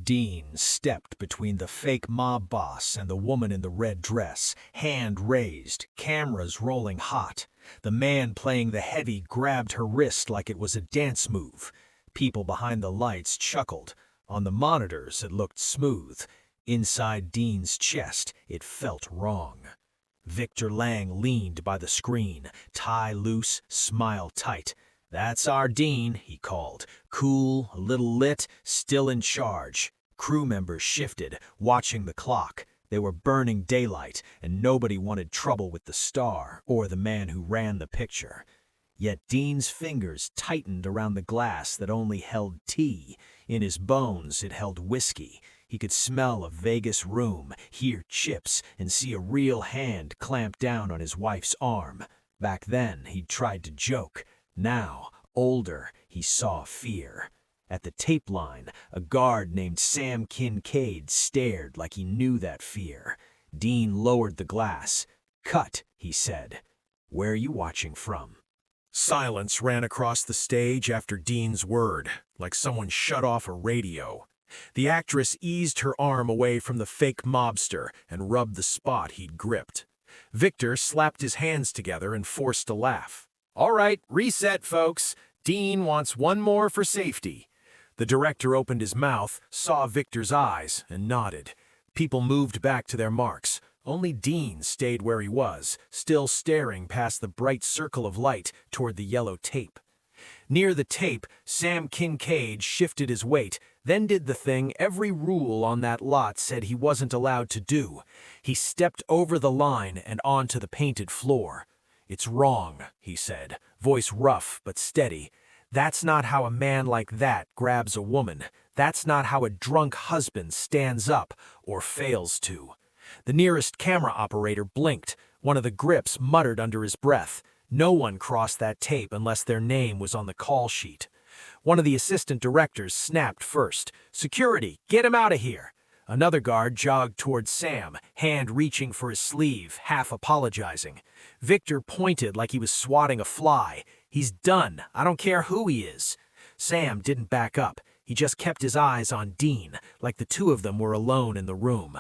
Dean stepped between the fake mob boss and the woman in the red dress, hand raised, cameras rolling hot. The man playing the heavy grabbed her wrist like it was a dance move. People behind the lights chuckled. On the monitors, it looked smooth. Inside Dean's chest, it felt wrong. Victor Lang leaned by the screen, tie loose, smile tight. "That's our Dean," he called. Cool, a little lit, still in charge. Crew members shifted, watching the clock. They were burning daylight, and nobody wanted trouble with the star or the man who ran the picture. Yet Dean's fingers tightened around the glass that only held tea. In his bones, it held whiskey. He could smell a Vegas room, hear chips, and see a real hand clamp down on his wife's arm. Back then, he'd tried to joke. Now, older, he saw fear. At the tape line, a guard named Sam Kincaid stared like he knew that fear. Dean lowered the glass. "Cut," he said. "Where are you watching from?" Silence ran across the stage after Dean's word, like someone shut off a radio. The actress eased her arm away from the fake mobster and rubbed the spot he'd gripped. Victor slapped his hands together and forced a laugh. "All right, reset, folks. Dean wants one more for safety." The director opened his mouth, saw Victor's eyes, and nodded. People moved back to their marks. Only Dean stayed where he was, still staring past the bright circle of light toward the yellow tape. Near the tape, Sam Kincaid shifted his weight, then did the thing every rule on that lot said he wasn't allowed to do. He stepped over the line and onto the painted floor. "It's wrong," he said, voice rough but steady. "That's not how a man like that grabs a woman. That's not how a drunk husband stands up or fails to." The nearest camera operator blinked. One of the grips muttered under his breath. No one crossed that tape unless their name was on the call sheet. One of the assistant directors snapped first. "Security, get him out of here!" Another guard jogged toward Sam, hand reaching for his sleeve, half apologizing. Victor pointed like he was swatting a fly. "He's done. I don't care who he is." Sam didn't back up. He just kept his eyes on Dean, like the two of them were alone in the room.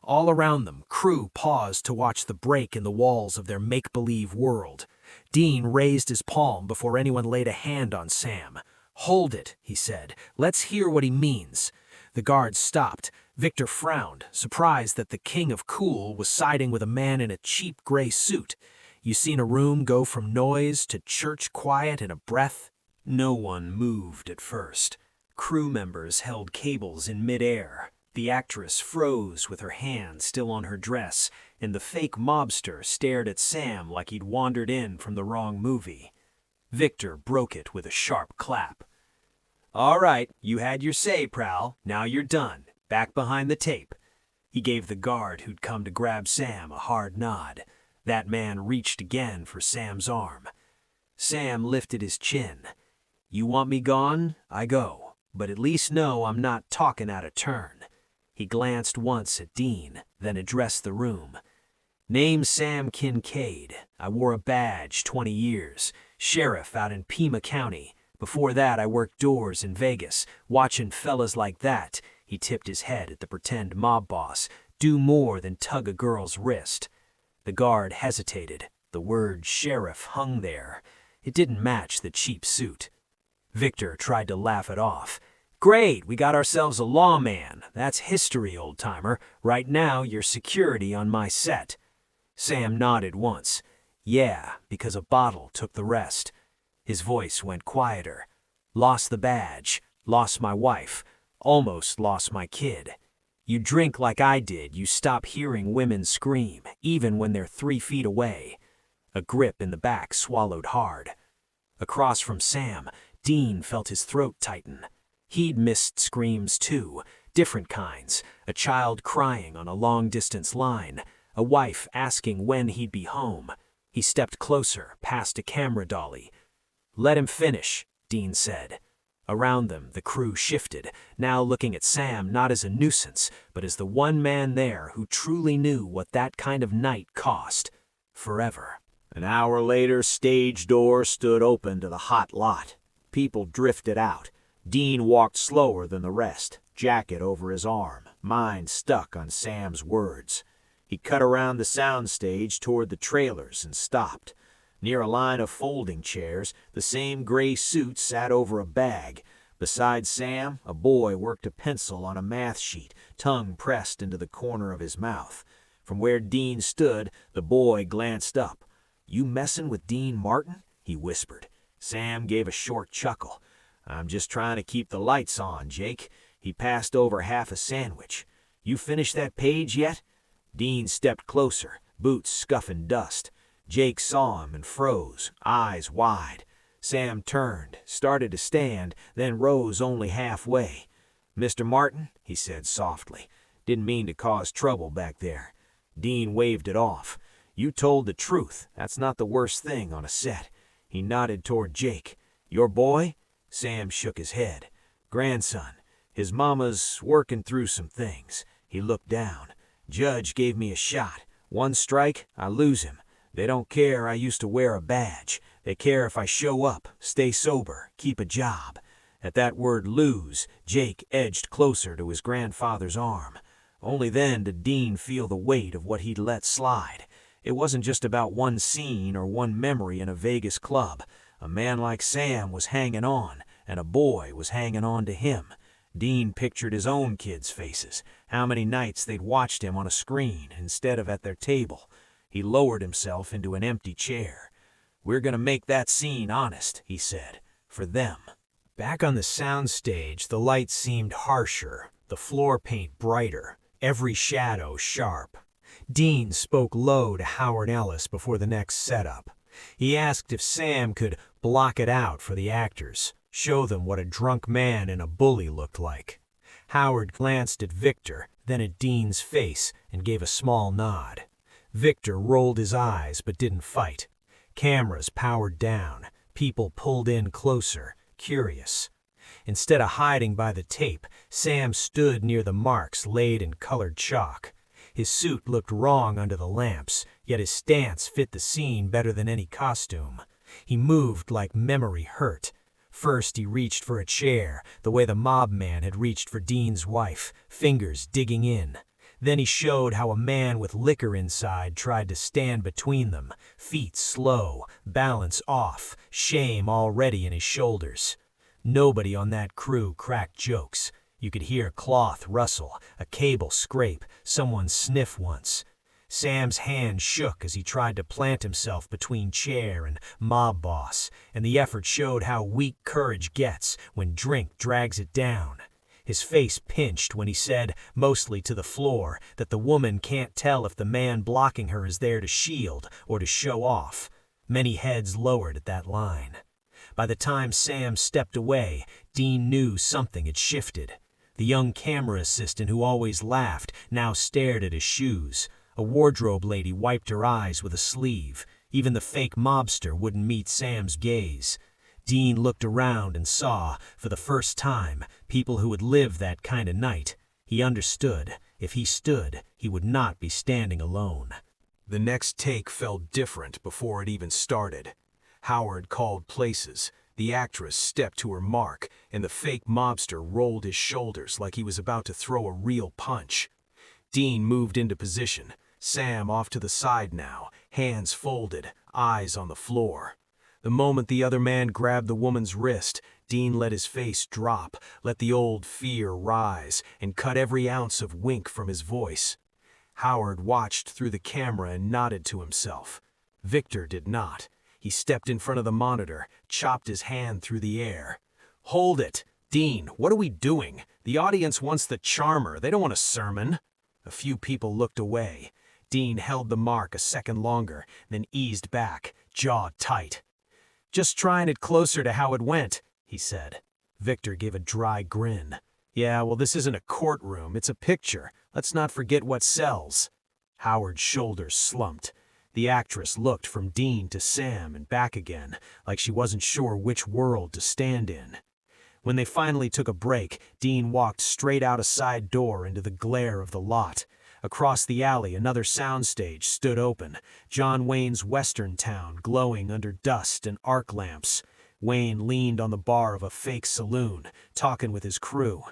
All around them, crew paused to watch the break in the walls of their make-believe world. Dean raised his palm before anyone laid a hand on Sam. "Hold it," he said. "Let's hear what he means." The guard stopped. Victor frowned, surprised that the king of cool was siding with a man in a cheap gray suit. "You seen a room go from noise to church quiet in a breath?" No one moved at first. Crew members held cables in midair. The actress froze with her hand still on her dress, and the fake mobster stared at Sam like he'd wandered in from the wrong movie. Victor broke it with a sharp clap. "All right, you had your say, Prowl. Now you're done. Back behind the tape." He gave the guard who'd come to grab Sam a hard nod. That man reached again for Sam's arm. Sam lifted his chin. "You want me gone? I go. But at least know I'm not talking out of turn." He glanced once at Dean, then addressed the room. "Name's Sam Kincaid. I wore a badge 20 years. Sheriff out in Pima County. Before that, I worked doors in Vegas, watching fellas like that," he tipped his head at the pretend mob boss, "do more than tug a girl's wrist." The guard hesitated. The word sheriff hung there. It didn't match the cheap suit. Victor tried to laugh it off. "Great, we got ourselves a lawman. That's history, old-timer. Right now, you're security on my set." Sam nodded once. "Yeah, because a bottle took the rest." His voice went quieter. "Lost the badge, lost my wife, almost lost my kid. You drink like I did, you stop hearing women scream, even when they're 3 feet away." A grip in the back swallowed hard. Across from Sam, Dean felt his throat tighten. He'd missed screams too, different kinds. A child crying on a long-distance line, a wife asking when he'd be home. He stepped closer, past a camera dolly. "Let him finish," Dean said. Around them, the crew shifted, now looking at Sam not as a nuisance, but as the one man there who truly knew what that kind of night cost. Forever. An hour later, stage door stood open to the hot lot. People drifted out. Dean walked slower than the rest, jacket over his arm, mind stuck on Sam's words. He cut around the soundstage toward the trailers and stopped. Near a line of folding chairs, the same gray suit sat over a bag. Beside Sam, a boy worked a pencil on a math sheet, tongue pressed into the corner of his mouth. From where Dean stood, the boy glanced up. "You messin' with Dean Martin?" he whispered. Sam gave a short chuckle. "I'm just trying to keep the lights on, Jake." He passed over half a sandwich. "You finished that page yet?" Dean stepped closer, boots scuffing dust. Jake saw him and froze, eyes wide. Sam turned, started to stand, then rose only halfway. "Mr. Martin," he said softly, "didn't mean to cause trouble back there." Dean waved it off. "You told the truth. That's not the worst thing on a set." He nodded toward Jake. "Your boy?" Sam shook his head. "Grandson. His mama's working through some things." He looked down. "Judge gave me a shot. One strike, I lose him. They don't care I used to wear a badge. They care if I show up, stay sober, keep a job." At that word lose, Jake edged closer to his grandfather's arm. Only then did Dean feel the weight of what he'd let slide. It wasn't just about one scene or one memory in a Vegas club. A man like Sam was hanging on, and a boy was hanging on to him. Dean pictured his own kids' faces, how many nights they'd watched him on a screen instead of at their table. He lowered himself into an empty chair. "We're gonna make that scene honest," he said, "for them." Back on the soundstage, the lights seemed harsher, the floor paint brighter, every shadow sharp. Dean spoke low to Howard Ellis before the next setup. He asked if Sam could block it out for the actors, show them what a drunk man and a bully looked like. Howard glanced at Victor, then at Dean's face, and gave a small nod. Victor rolled his eyes but didn't fight. Cameras powered down, people pulled in closer, curious. Instead of hiding by the tape, Sam stood near the marks laid in colored chalk. His suit looked wrong under the lamps, yet his stance fit the scene better than any costume. He moved like memory hurt. First he reached for a chair, the way the mob man had reached for Dean's wife, fingers digging in. Then he showed how a man with liquor inside tried to stand between them, feet slow, balance off, shame already in his shoulders. Nobody on that crew cracked jokes. You could hear cloth rustle, a cable scrape, someone sniff once. Sam's hand shook as he tried to plant himself between chair and mob boss, and the effort showed how weak courage gets when drink drags it down. His face pinched when he said, mostly to the floor, that the woman can't tell if the man blocking her is there to shield or to show off. Many heads lowered at that line. By the time Sam stepped away, Dean knew something had shifted. The young camera assistant who always laughed now stared at his shoes. A wardrobe lady wiped her eyes with a sleeve. Even the fake mobster wouldn't meet Sam's gaze. Dean looked around and saw, for the first time, people who had lived that kind of night. He understood. If he stood, he would not be standing alone. The next take felt different before it even started. Howard called places. The actress stepped to her mark, and the fake mobster rolled his shoulders like he was about to throw a real punch. Dean moved into position. Sam off to the side now, hands folded, eyes on the floor. The moment the other man grabbed the woman's wrist, Dean let his face drop, let the old fear rise, and cut every ounce of wink from his voice. Howard watched through the camera and nodded to himself. Victor did not. He stepped in front of the monitor, chopped his hand through the air. "Hold it! Dean, what are we doing? The audience wants the charmer, they don't want a sermon." A few people looked away. Dean held the mark a second longer, then eased back, jaw tight. "Just trying it closer to how it went," he said. Victor gave a dry grin. "Yeah, well, this isn't a courtroom, it's a picture. Let's not forget what sells." Howard's shoulders slumped. The actress looked from Dean to Sam and back again, like she wasn't sure which world to stand in. When they finally took a break, Dean walked straight out a side door into the glare of the lot. Across the alley, another soundstage stood open, John Wayne's Western town glowing under dust and arc lamps. Wayne leaned on the bar of a fake saloon, talking with his crew.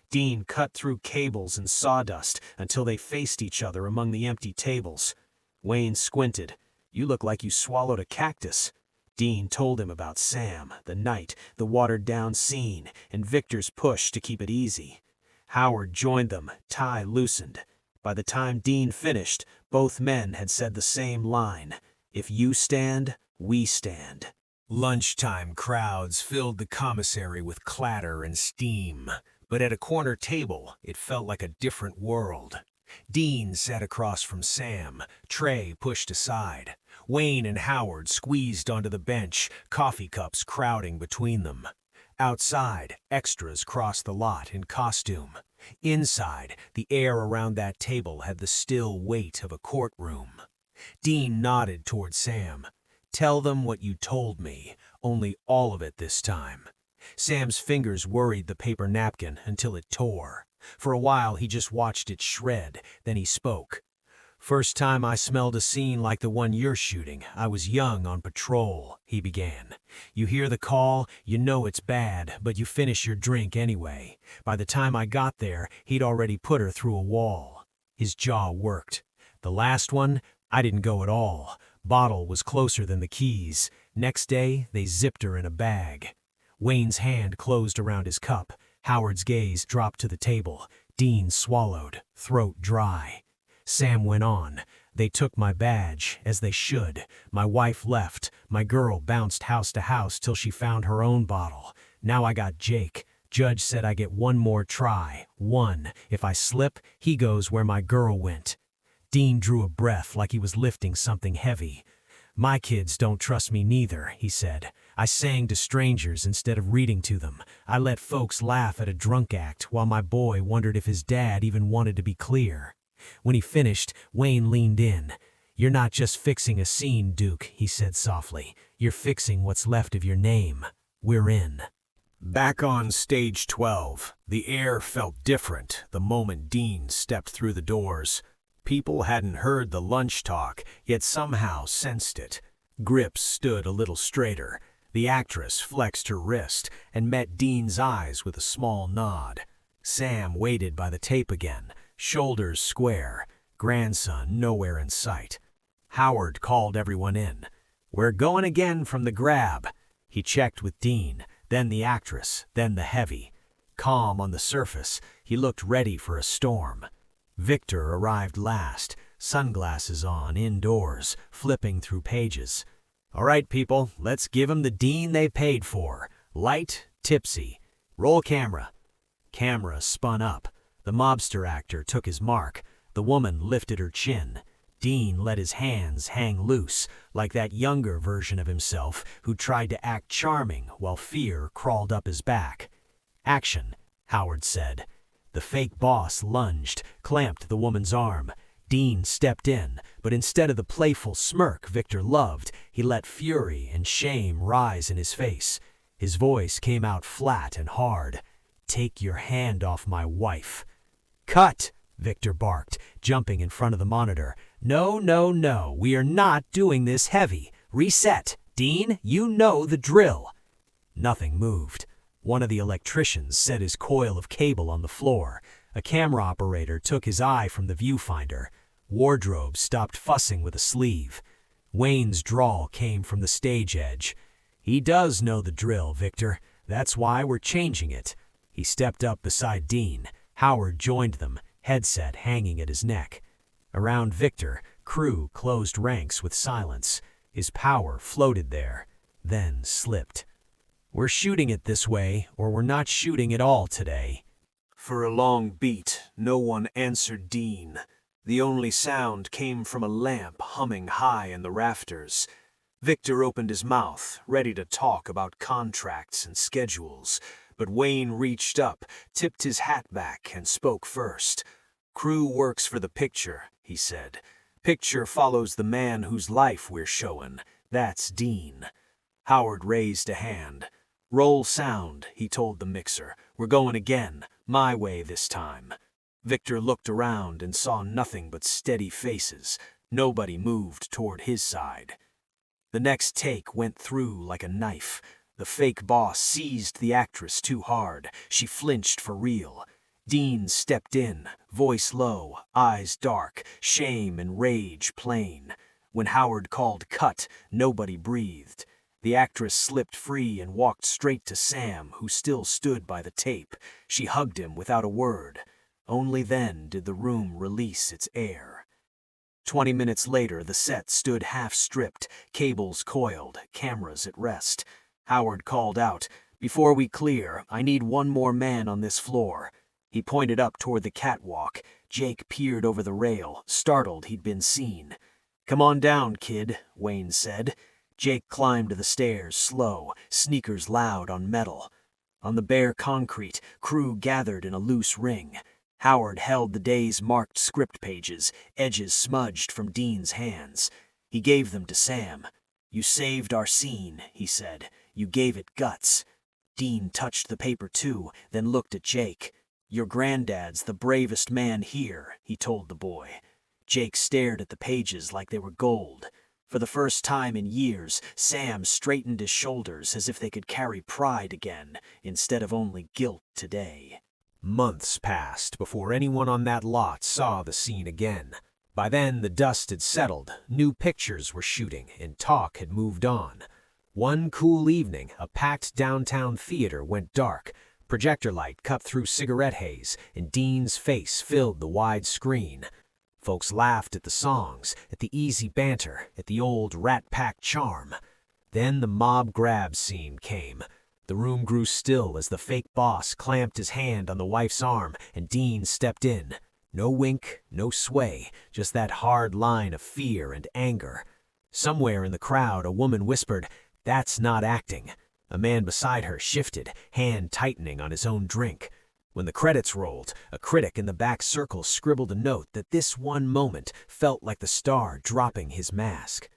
Dean cut through cables and sawdust until they faced each other among the empty tables. Wayne squinted. "You look like you swallowed a cactus." Dean told him about Sam, the night, the watered-down scene, and Victor's push to keep it easy. Howard joined them, tie loosened. By the time Dean finished, both men had said the same line: "If you stand, we stand." Lunchtime crowds filled the commissary with clatter and steam, but at a corner table, it felt like a different world. Dean sat across from Sam, tray pushed aside. Wayne and Howard squeezed onto the bench, coffee cups crowding between them. Outside, extras crossed the lot in costume. Inside, the air around that table had the still weight of a courtroom. Dean nodded toward Sam. "Tell them what you told me, only all of it this time." Sam's fingers worried the paper napkin until it tore. For a while he just watched it shred, then he spoke. "First time I smelled a scene like the one you're shooting, I was young on patrol," he began. "You hear the call, you know it's bad, but you finish your drink anyway. By the time I got there, he'd already put her through a wall." His jaw worked. "The last one, I didn't go at all. Bottle was closer than the keys. Next day, they zipped her in a bag." Wayne's hand closed around his cup. Howard's gaze dropped to the table. Dean swallowed, throat dry. Sam went on. "They took my badge, as they should. My wife left. My girl bounced house to house till she found her own bottle. Now I got Jake. Judge said I get one more try. One. If I slip, he goes where my girl went." Dean drew a breath like he was lifting something heavy. "My kids don't trust me neither," he said. "I sang to strangers instead of reading to them. I let folks laugh at a drunk act while my boy wondered if his dad even wanted to be clear." When he finished, Wayne leaned in. "You're not just fixing a scene, Duke," he said softly. "You're fixing what's left of your name. We're in." Back on stage 12, the air felt different the moment Dean stepped through the doors. People hadn't heard the lunch talk, yet somehow sensed it. Grips stood a little straighter. The actress flexed her wrist and met Dean's eyes with a small nod. Sam waited by the tape again, shoulders square, grandson nowhere in sight. Howard called everyone in. "We're going again from the grab." He checked with Dean, then the actress, then the heavy. Calm on the surface, he looked ready for a storm. Victor arrived last, sunglasses on, indoors, flipping through pages. "All right, people, let's give 'em the Dean they paid for. Light, tipsy. Roll camera." Camera spun up. The mobster actor took his mark. The woman lifted her chin. Dean let his hands hang loose, like that younger version of himself who tried to act charming while fear crawled up his back. "Action," Howard said. The fake boss lunged, clamped the woman's arm. Dean stepped in, but instead of the playful smirk Victor loved, he let fury and shame rise in his face. His voice came out flat and hard. "Take your hand off my wife." "Cut!" Victor barked, jumping in front of the monitor. "No, no, no, we are not doing this heavy. Reset. Dean, you know the drill." Nothing moved. One of the electricians set his coil of cable on the floor. A camera operator took his eye from the viewfinder. Wardrobe stopped fussing with a sleeve. Wayne's drawl came from the stage edge. "He does know the drill, Victor. That's why we're changing it." He stepped up beside Dean. Howard joined them, headset hanging at his neck. Around Victor, crew closed ranks with silence. His power floated there, then slipped. "We're shooting it this way, or we're not shooting at all today." For a long beat, no one answered Dean. The only sound came from a lamp humming high in the rafters. Victor opened his mouth, ready to talk about contracts and schedules, but Wayne reached up, tipped his hat back, and spoke first. "Crew works for the picture," he said. "Picture follows the man whose life we're showing. That's Dean." Howard raised a hand. "Roll sound," he told the mixer. "We're going again, my way this time." Victor looked around and saw nothing but steady faces. Nobody moved toward his side. The next take went through like a knife. The fake boss seized the actress too hard. She flinched for real. Dean stepped in, voice low, eyes dark, shame and rage plain. When Howard called cut, nobody breathed. The actress slipped free and walked straight to Sam, who still stood by the tape. She hugged him without a word. Only then did the room release its air. 20 minutes later, the set stood half-stripped, cables coiled, cameras at rest. Howard called out, "Before we clear, I need one more man on this floor." He pointed up toward the catwalk. Jake peered over the rail, startled he'd been seen. "Come on down, kid," Wayne said. Jake climbed the stairs, slow, sneakers loud on metal. On the bare concrete, crew gathered in a loose ring. Howard held the day's marked script pages, edges smudged from Dean's hands. He gave them to Sam. "You saved our scene," he said. "You gave it guts." Dean touched the paper too, then looked at Jake. "Your granddad's the bravest man here," he told the boy. Jake stared at the pages like they were gold. For the first time in years, Sam straightened his shoulders as if they could carry pride again, instead of only guilt today. Months passed before anyone on that lot saw the scene again. By then, the dust had settled, new pictures were shooting, and talk had moved on. One cool evening, a packed downtown theater went dark. Projector light cut through cigarette haze, and Dean's face filled the wide screen. Folks laughed at the songs, at the easy banter, at the old Rat Pack charm. Then the mob grab scene came. The room grew still as the fake boss clamped his hand on the wife's arm, and Dean stepped in. No wink, no sway, just that hard line of fear and anger. Somewhere in the crowd, a woman whispered, "That's not acting." A man beside her shifted, hand tightening on his own drink. When the credits rolled, a critic in the back circle scribbled a note that this one moment felt like the star dropping his mask.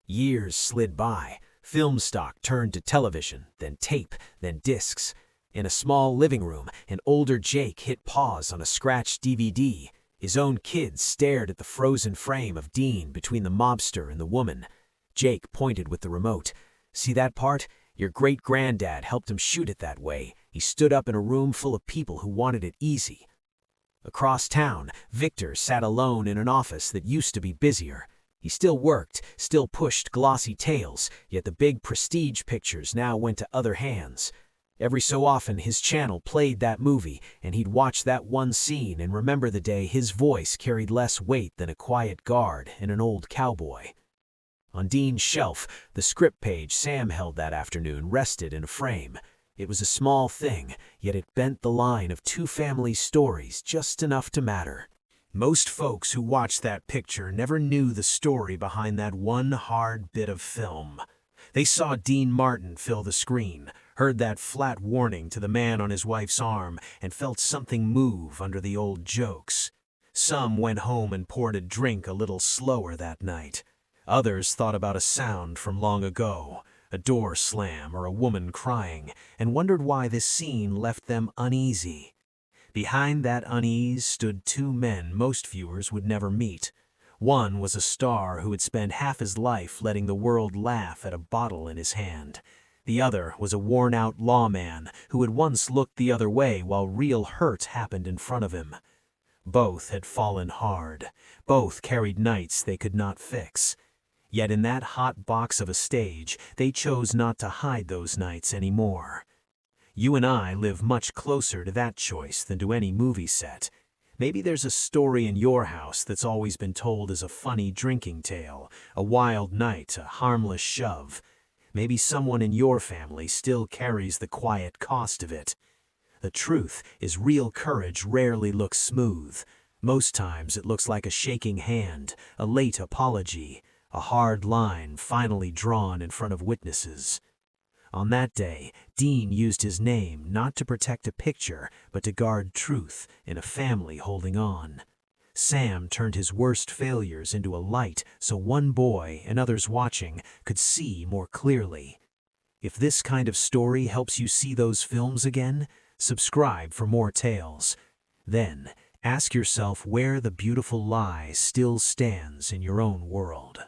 Years slid by. Film stock turned to television, then tape, then discs. In a small living room, an older Jake hit pause on a scratched DVD. His own kids stared at the frozen frame of Dean between the mobster and the woman. Jake pointed with the remote. "See that part? Your great-granddad helped him shoot it that way. He stood up in a room full of people who wanted it easy." Across town, Victor sat alone in an office that used to be busier. He still worked, still pushed glossy tales, yet the big prestige pictures now went to other hands. Every so often his channel played that movie, and he'd watch that one scene and remember the day his voice carried less weight than a quiet guard and an old cowboy. On Dean's shelf, the script page Sam held that afternoon rested in a frame. It was a small thing, yet it bent the line of two family stories just enough to matter. Most folks who watched that picture never knew the story behind that one hard bit of film. They saw Dean Martin fill the screen, heard that flat warning to the man on his wife's arm, and felt something move under the old jokes. Some went home and poured a drink a little slower that night. Others thought about a sound from long ago, a door slam or a woman crying, and wondered why this scene left them uneasy. Behind that unease stood two men most viewers would never meet. One was a star who had spent half his life letting the world laugh at a bottle in his hand. The other was a worn-out lawman who had once looked the other way while real hurt happened in front of him. Both had fallen hard. Both carried nights they could not fix. Yet in that hot box of a stage, they chose not to hide those nights anymore. You and I live much closer to that choice than to any movie set. Maybe there's a story in your house that's always been told as a funny drinking tale, a wild night, a harmless shove. Maybe someone in your family still carries the quiet cost of it. The truth is real courage rarely looks smooth. Most times it looks like a shaking hand, a late apology, a hard line finally drawn in front of witnesses. On that day, Dean used his name not to protect a picture, but to guard truth in a family holding on. Sam turned his worst failures into a light so one boy and others watching could see more clearly. If this kind of story helps you see those films again, subscribe for more tales. Then, ask yourself where the beautiful lie still stands in your own world.